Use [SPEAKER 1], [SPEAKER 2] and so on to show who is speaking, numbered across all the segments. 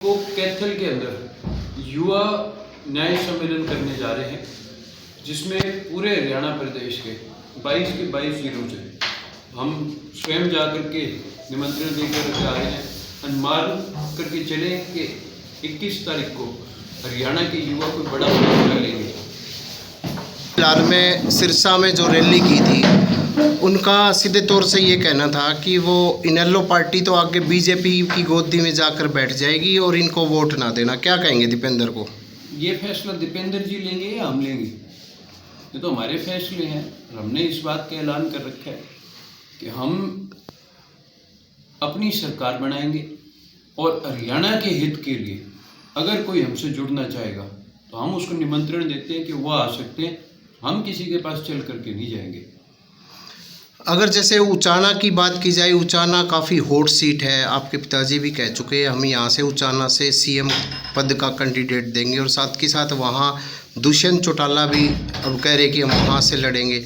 [SPEAKER 1] को कैथल के अंदर युवा न्याय सम्मेलन करने जा रहे हैं, जिसमें पूरे हरियाणा प्रदेश के 22 के 22 जिलों से हम स्वयं जाकर के निमंत्रण देकर के आ रहे हैं। अनुमान करके चले कि 21 तारीख को हरियाणा के युवा को बड़ा फैसला लेंगे।
[SPEAKER 2] फिलहाल में सिरसा में जो रैली की थी, उनका सीधे तौर से ये कहना था कि वो इनेलो पार्टी तो आगे बीजेपी की गोदी में जाकर बैठ जाएगी और इनको वोट ना देना। क्या कहेंगे दीपेंद्र को?
[SPEAKER 1] ये फैसला दीपेंद्र जी लेंगे या हम लेंगे? ये तो हमारे फैसले हैं। हमने इस बात का ऐलान कर रखा है कि हम अपनी सरकार बनाएंगे और हरियाणा के हित के लिए अगर कोई हमसे जुड़ना चाहेगा तो हम उसको निमंत्रण देते हैं कि वह आ सकते हैं। हम किसी के पास चल करके नहीं जाएंगे।
[SPEAKER 2] अगर जैसे उचाना की बात की जाए, उचाना काफ़ी हॉट सीट है, आपके पिताजी भी कह चुके हैं हम यहाँ से उचाना से सीएम पद का कैंडिडेट देंगे, और साथ के साथ वहाँ दुष्यंत चौटाला भी अब कह रहे कि हम वहाँ से लड़ेंगे।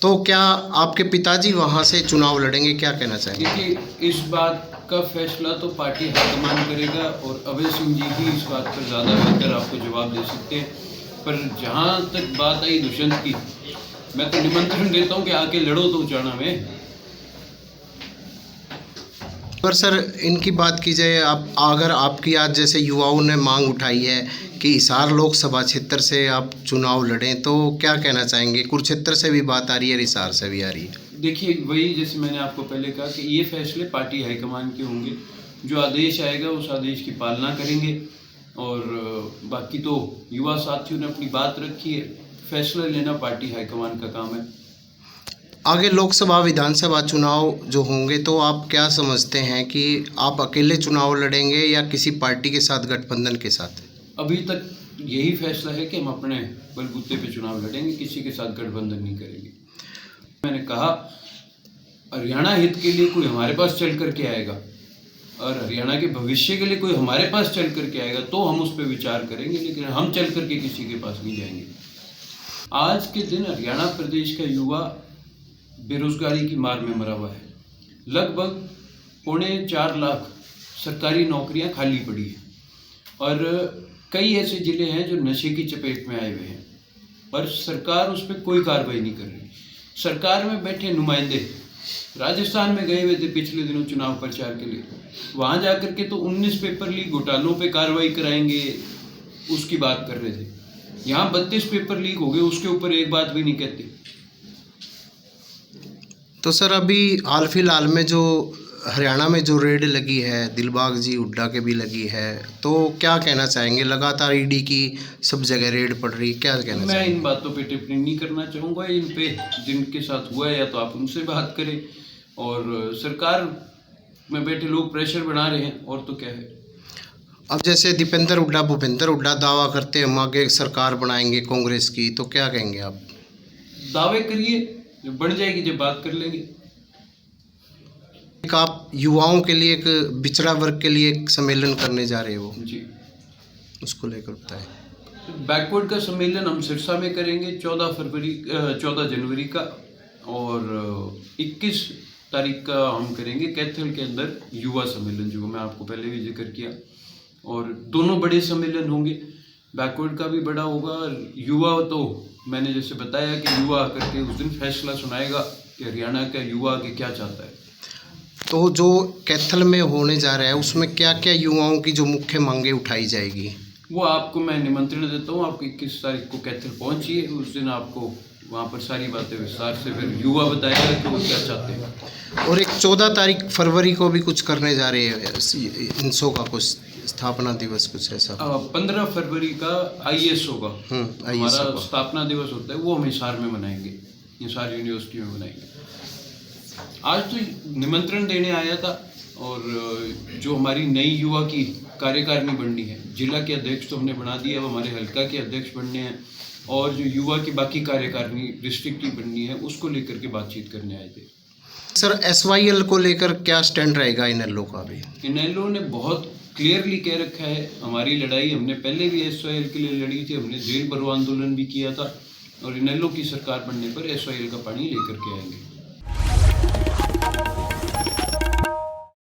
[SPEAKER 2] तो क्या आपके पिताजी वहाँ से चुनाव लड़ेंगे? क्या कहना चाहेंगे?
[SPEAKER 1] देखिए, इस बात का फैसला तो पार्टी हाईकमान करेगा और अभय सिंह जी ही इस बात पर ज़्यादा बेहतर आपको जवाब दे सकते हैं। पर जहाँ तक बात आई दुष्यंत की, मैं तो निमंत्रण देता हूँ कि आके लड़ो तो उचाना में।
[SPEAKER 2] पर सर, इनकी बात की जाए, आप अगर आपकी आज जैसे युवाओं ने मांग उठाई है कि हिसार लोकसभा क्षेत्र से आप चुनाव लड़ें, तो क्या कहना चाहेंगे? कुरुक्षेत्र से भी बात आ रही है, हिसार से भी आ रही है।
[SPEAKER 1] देखिए, वही जैसे मैंने आपको पहले कहा कि ये फैसले पार्टी हाईकमान के होंगे। जो आदेश आएगा उस आदेश की पालना करेंगे, और बाकी तो युवा साथियों ने अपनी बात रखी है। फैसला लेना पार्टी हाईकमान का काम है।
[SPEAKER 2] आगे लोकसभा विधानसभा चुनाव जो होंगे, तो आप क्या समझते हैं कि आप अकेले चुनाव लड़ेंगे या किसी पार्टी के साथ, गठबंधन के साथ?
[SPEAKER 1] अभी तक यही फैसला है कि हम अपने बलबूते पे चुनाव लड़ेंगे, किसी के साथ गठबंधन नहीं करेंगे। मैंने कहा, हरियाणा हित के लिए कोई हमारे पास चल करके आएगा और हरियाणा के भविष्य के लिए कोई हमारे पास चल करके आएगा तो हम उस पर विचार करेंगे, लेकिन हम चल करके किसी के पास नहीं जाएंगे। आज के दिन हरियाणा प्रदेश का युवा बेरोजगारी की मार में मरा हुआ है। लगभग 4.25 लाख सरकारी नौकरियां खाली पड़ी हैं, और कई ऐसे ज़िले हैं जो नशे की चपेट में आए हुए हैं, पर सरकार उस पर कोई कार्रवाई नहीं कर रही। सरकार में बैठे नुमाइंदे राजस्थान में गए हुए थे पिछले दिनों चुनाव प्रचार के लिए। वहाँ जा कर के तो 19 पेपर लीक घोटालों पे कार्रवाई कराएंगे उसकी बात कर रहे थे। यहाँ 32 पेपर लीक हो गए, उसके ऊपर एक बात भी नहीं कहते।
[SPEAKER 2] तो सर, अभी हाल फिलहाल में जो हरियाणा में जो रेड लगी है, दिलबाग जी हुड्डा के भी लगी है, तो क्या कहना चाहेंगे? लगातार ईडी की सब जगह रेड पड़ रही, क्या कहना
[SPEAKER 1] मैं
[SPEAKER 2] चाहेंगे?
[SPEAKER 1] इन बातों पे टिप्पणी नहीं करना चाहूँगा। इन पे जिनके साथ हुआ है या तो आप उनसे बात करें, और सरकार में बैठे लोग प्रेशर बना रहे हैं, और तो क्या है।
[SPEAKER 2] अब जैसे दीपेंद्र हुड्डा, भूपेंद्र हुड्डा दावा करते हैं हम आगे सरकार बनाएंगे कांग्रेस की, तो क्या कहेंगे आप?
[SPEAKER 1] दावे करिए, जब बन जाएगी जब बात कर लेंगे।
[SPEAKER 2] एक आप युवाओं के लिए, एक पिछड़ा वर्ग के लिए एक सम्मेलन करने जा रहे हो
[SPEAKER 1] जी,
[SPEAKER 2] उसको लेकर बताएं।
[SPEAKER 1] बैकवर्ड का सम्मेलन हम सिरसा में करेंगे 14 जनवरी का, और 21 तारीख का हम करेंगे कैथल के अंदर युवा सम्मेलन, जो मैं आपको पहले भी जिक्र किया। और दोनों बड़े सम्मेलन होंगे, बैकवर्ड का भी बड़ा होगा, और युवा तो मैंने जैसे बताया कि युवा आकर के उस दिन फैसला सुनाएगा कि हरियाणा का युवा आगे क्या चाहता है।
[SPEAKER 2] तो जो कैथल में होने जा रहा है, उसमें क्या क्या युवाओं की जो मुख्य मांगे उठाई जाएगी, वो
[SPEAKER 1] आपको मैं निमंत्रण देता हूँ। आप 21 तारीख को कैथल पहुँचिए, उस दिन आपको वहाँ पर सारी बातें विस्तार से फिर युवा बताएगा कि वो क्या चाहते हैं।
[SPEAKER 2] और एक 14 फरवरी को भी कुछ करने जा रहे हैं इंसो का, कुछ स्थापना दिवस कुछ ऐसा।
[SPEAKER 1] 15 फरवरी का IS होगा, हमारा
[SPEAKER 2] IS
[SPEAKER 1] स्थापना दिवस होता है, वो हम हिसार में मनाएंगे, हिसार यूनिवर्सिटी में मनाएंगे। आज तो निमंत्रण देने आया था, और जो हमारी नई युवा की कार्यकारिणी बननी है, जिला के अध्यक्ष तो हमने बना दिया, अब हमारे हल्का के अध्यक्ष बनने हैं, और जो युवा की बाकी कार्यकारिणी डिस्ट्रिक्ट की बननी है, उसको लेकर के बातचीत करने आए थे।
[SPEAKER 2] सर, SYL को लेकर क्या स्टैंड रहेगा इनेलो का? भी
[SPEAKER 1] इनेलो ने बहुत क्लियरली कह रखा है, हमारी लड़ाई हमने पहले भी SYL के लिए लड़ी थी, हमने जेल भरो आंदोलन भी किया था, और इनेलो की सरकार बनने पर SYL का पानी लेकर के आएंगे।